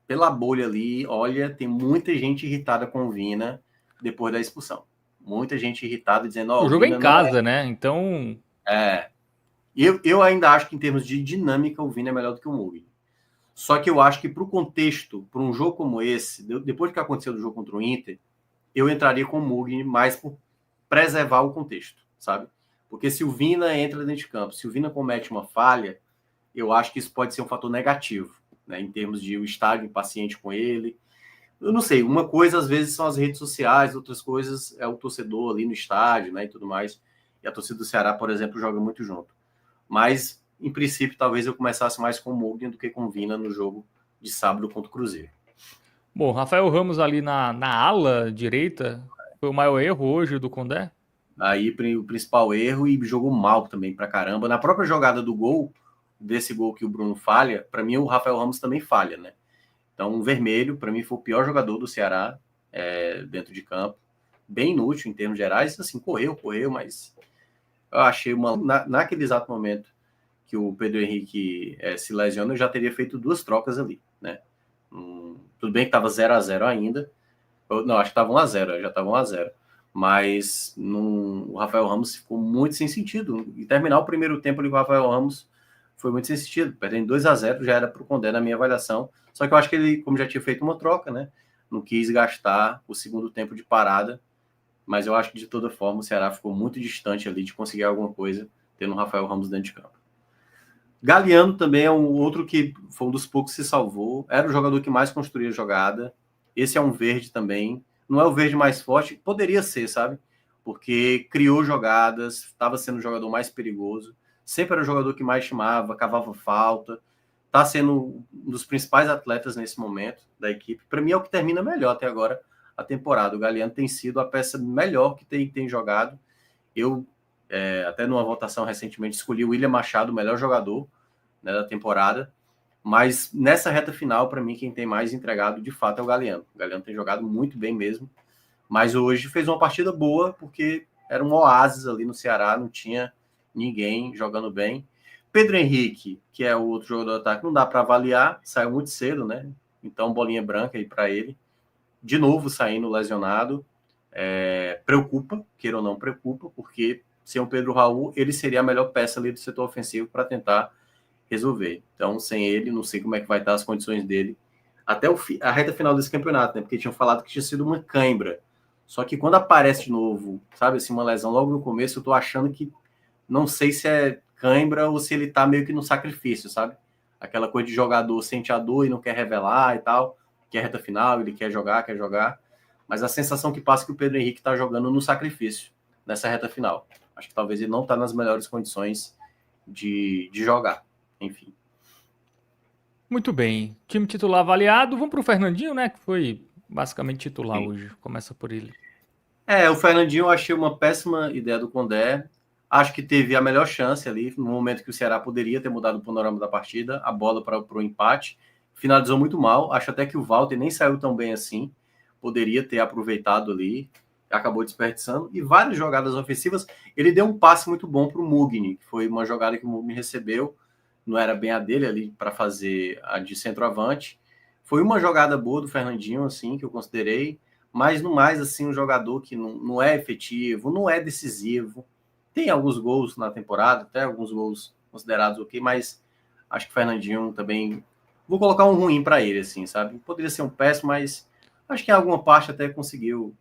pela bolha ali, olha, tem muita gente irritada com o Vina depois da expulsão. Muita gente irritada dizendo, O o jogo é em Vina não casa, né? Então. é. Eu ainda acho que em termos de dinâmica o Vina é melhor do que o Mugni. Só que eu acho que para o contexto, para um jogo como esse, depois do que aconteceu do jogo contra o Inter, eu entraria com o Mugni mais por preservar o contexto, sabe? Porque se o Vina entra dentro de campo, se o Vina comete uma falha, eu acho que isso pode ser um fator negativo, né? Em termos de o estádio impaciente com ele. Eu não sei, uma coisa às vezes são as redes sociais, outras coisas é o torcedor ali no estádio, né? E tudo mais. E a torcida do Ceará, por exemplo, joga muito junto. Mas, em princípio, talvez eu começasse mais com o Mugni do que com o Vina no jogo de sábado contra o Cruzeiro. Bom, Rafael Ramos ali na ala direita foi o maior erro hoje do Condé? Aí o principal erro e jogou mal também pra caramba. Na própria jogada do gol, desse gol que o Bruno falha, para mim o Rafael Ramos também falha, né? Então, um vermelho, para mim, foi o pior jogador do Ceará dentro de campo. Bem inútil em termos gerais. Assim, correu, mas eu achei naquele exato momento que o Pedro Henrique se lesiona, eu já teria feito duas trocas ali, né? Tudo bem que estava 0-0 ainda. Não, acho que estava 1-0, já estava 1-0. Mas o Rafael Ramos ficou muito sem sentido. E terminar o primeiro tempo ali com o Rafael Ramos foi muito sem sentido. Perdendo 2-0 já era para o Condé na minha avaliação. Só que eu acho que ele, como já tinha feito uma troca, né? Não quis gastar o segundo tempo de parada. Mas eu acho que de toda forma o Ceará ficou muito distante ali de conseguir alguma coisa tendo o Rafael Ramos dentro de campo. Galeano também é um outro que foi um dos poucos que se salvou. Era o jogador que mais construía jogada. Esse é um verde também. Não é o verde mais forte, poderia ser, sabe? Porque criou jogadas, estava sendo o jogador mais perigoso. Sempre era o jogador que mais chamava, cavava falta. Está sendo um dos principais atletas nesse momento da equipe. Para mim é o que termina melhor até agora a temporada. O Galeano tem sido a peça melhor que tem jogado. Eu até numa votação recentemente, escolhi o William Machado, o melhor jogador, né, da temporada. Mas nessa reta final, para mim, quem tem mais entregado de fato é o Galeano. O Galeano tem jogado muito bem mesmo. Mas hoje fez uma partida boa, porque era um oásis ali no Ceará, não tinha ninguém jogando bem. Pedro Henrique, que é o outro jogador do ataque, não dá para avaliar, saiu muito cedo, né? Então, bolinha branca aí para ele. De novo, saindo lesionado. Preocupa, queira ou não preocupa, porque sem o Pedro Raul, ele seria a melhor peça ali do setor ofensivo para tentar resolver. Então, sem ele, não sei como é que vai estar as condições dele até a reta final desse campeonato, né? Porque tinham falado que tinha sido uma cãibra. Só que quando aparece de novo, sabe, assim, uma lesão logo no começo, eu tô achando que não sei se é cãibra ou se ele tá meio que no sacrifício, sabe? Aquela coisa de jogador sente a dor e não quer revelar e tal, que é reta final, ele quer jogar, mas a sensação que passa é que o Pedro Henrique tá jogando no sacrifício nessa reta final. Acho que talvez ele não tá nas melhores condições de jogar, enfim. Muito bem. Time titular avaliado. Vamos pro Fernandinho, né? Que foi basicamente titular hoje. Começa por ele. O Fernandinho eu achei uma péssima ideia do Condé. Acho que teve a melhor chance ali, no momento que o Ceará poderia ter mudado o panorama da partida, a bola para o empate. Finalizou muito mal. Acho até que o Walter nem saiu tão bem assim. Poderia ter aproveitado ali, acabou desperdiçando. E várias jogadas ofensivas. Ele deu um passe muito bom para o Mugni, que foi uma jogada que o Mugni recebeu. Não era bem a dele ali para fazer a de centroavante. Foi uma jogada boa do Fernandinho, assim, que eu considerei. Mas no mais, assim, um jogador que não é efetivo, não é decisivo. Tem alguns gols na temporada, até alguns gols considerados ok, mas acho que o Fernandinho também. Vou colocar um ruim para ele, assim, sabe? Poderia ser um péssimo, mas acho que em alguma parte até conseguiu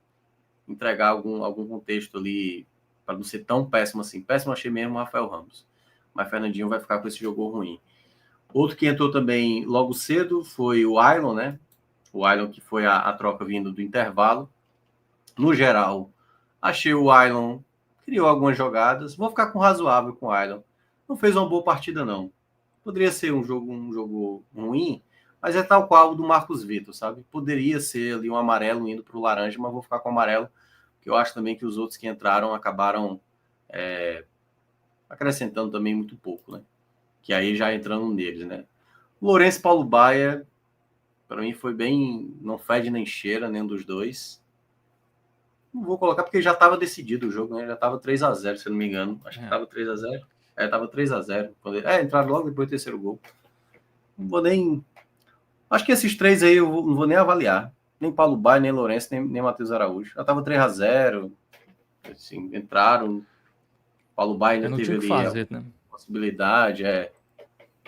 entregar algum contexto ali para não ser tão péssimo assim. Péssimo achei mesmo o Rafael Ramos, mas o Fernandinho vai ficar com esse jogo ruim. Outro que entrou também logo cedo foi o Ailon, né? O Ailon que foi a troca vindo do intervalo. No geral, achei o Ailon criou algumas jogadas. Vou ficar com razoável com o Ailon. Não fez uma boa partida, não. Poderia ser um jogo ruim, mas é tal qual o do Marcos Vitor, sabe? Poderia ser ali um amarelo indo para o laranja, mas vou ficar com o amarelo, porque eu acho também que os outros que entraram acabaram acrescentando também muito pouco, né? Que aí já entrando neles, né? O Lourenço Paulo Baia, para mim foi bem, não fede nem cheira, nenhum dos dois. Não vou colocar porque já estava decidido o jogo, né? Já estava 3-0, se eu não me engano. Acho que estava 3-0. Estava 3-0. Entraram logo depois do terceiro gol. Não vou nem. Acho que esses três aí eu não vou nem avaliar. Nem Paulo Baia, nem Lourenço, nem Matheus Araújo. Já estava 3-0. Assim, entraram. Paulo Baia ainda teve ali fazer, né? Possibilidade.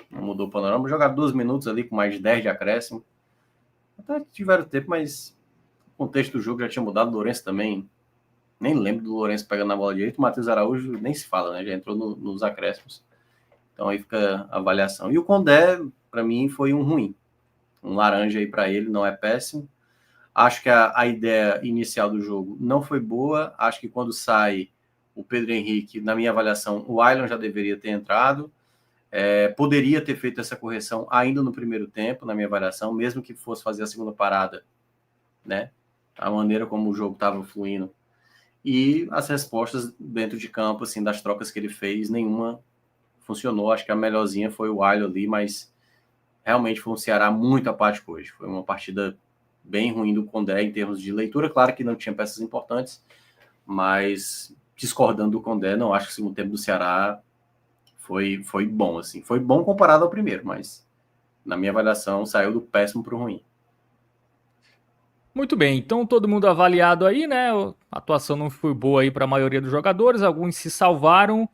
Não mudou o panorama. Jogaram 2 minutos ali com mais de 10 de acréscimo. Até tiveram tempo, mas o contexto do jogo já tinha mudado. O Lourenço também. Nem lembro do Lourenço pegando na bola direito. O Matheus Araújo nem se fala, né? Já entrou nos acréscimos. Então aí fica a avaliação. E o Condé, para mim, foi um ruim. Um laranja aí para ele, não é péssimo. Acho que a ideia inicial do jogo não foi boa. Acho que quando sai o Pedro Henrique, na minha avaliação, o Ailon já deveria ter entrado. Poderia ter feito essa correção ainda no primeiro tempo, na minha avaliação, mesmo que fosse fazer a segunda parada, né? A maneira como o jogo estava fluindo. E as respostas dentro de campo, assim, das trocas que ele fez, nenhuma funcionou. Acho que a melhorzinha foi o Ailon ali, mas realmente foi um Ceará muito apático hoje. Foi uma partida bem ruim do Condé em termos de leitura. Claro que não tinha peças importantes, mas discordando do Condé, não acho que o segundo tempo do Ceará foi bom, assim. Foi bom comparado ao primeiro, mas na minha avaliação saiu do péssimo para o ruim. Muito bem, então todo mundo avaliado aí, né? A atuação não foi boa aí para a maioria dos jogadores, alguns se salvaram.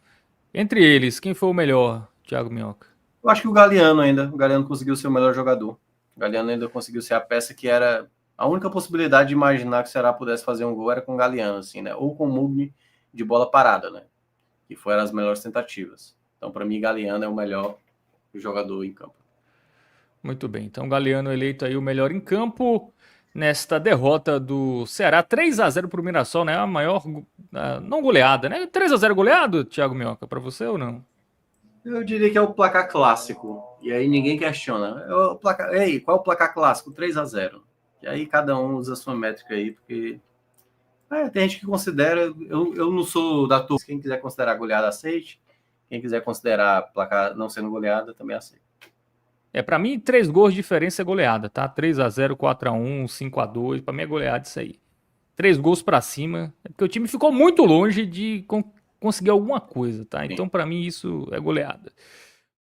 Entre eles, quem foi o melhor, Thiago Minhoca? Eu acho que o Galeano conseguiu ser o melhor jogador. O Galeano ainda conseguiu ser a peça que era a única possibilidade de imaginar que o Ceará pudesse fazer um gol era com o Galeano, assim, né? Ou com o Mugni de bola parada, né? Que foram as melhores tentativas. Então, para mim, Galeano é o melhor jogador em campo. Muito bem, então Galeano eleito aí o melhor em campo nesta derrota do Ceará, 3-0 para o Mirassol, né? A maior, não goleada, né? 3-0 goleado, Thiago Minhoca, para você ou não? Eu diria que é o placar clássico. E aí ninguém questiona. Ei, qual é o placar clássico? 3-0. E aí cada um usa a sua métrica aí, porque tem gente que considera. Eu não sou da turma. Quem quiser considerar goleada, aceite. Quem quiser considerar placar não sendo goleada, também aceita. Para mim, 3 gols de diferença é goleada, tá? 3-0, 4-1, 5-2, para mim é goleada isso aí. 3 gols para cima, é porque o time ficou muito longe de conseguir alguma coisa, tá? Então, para mim, isso é goleada.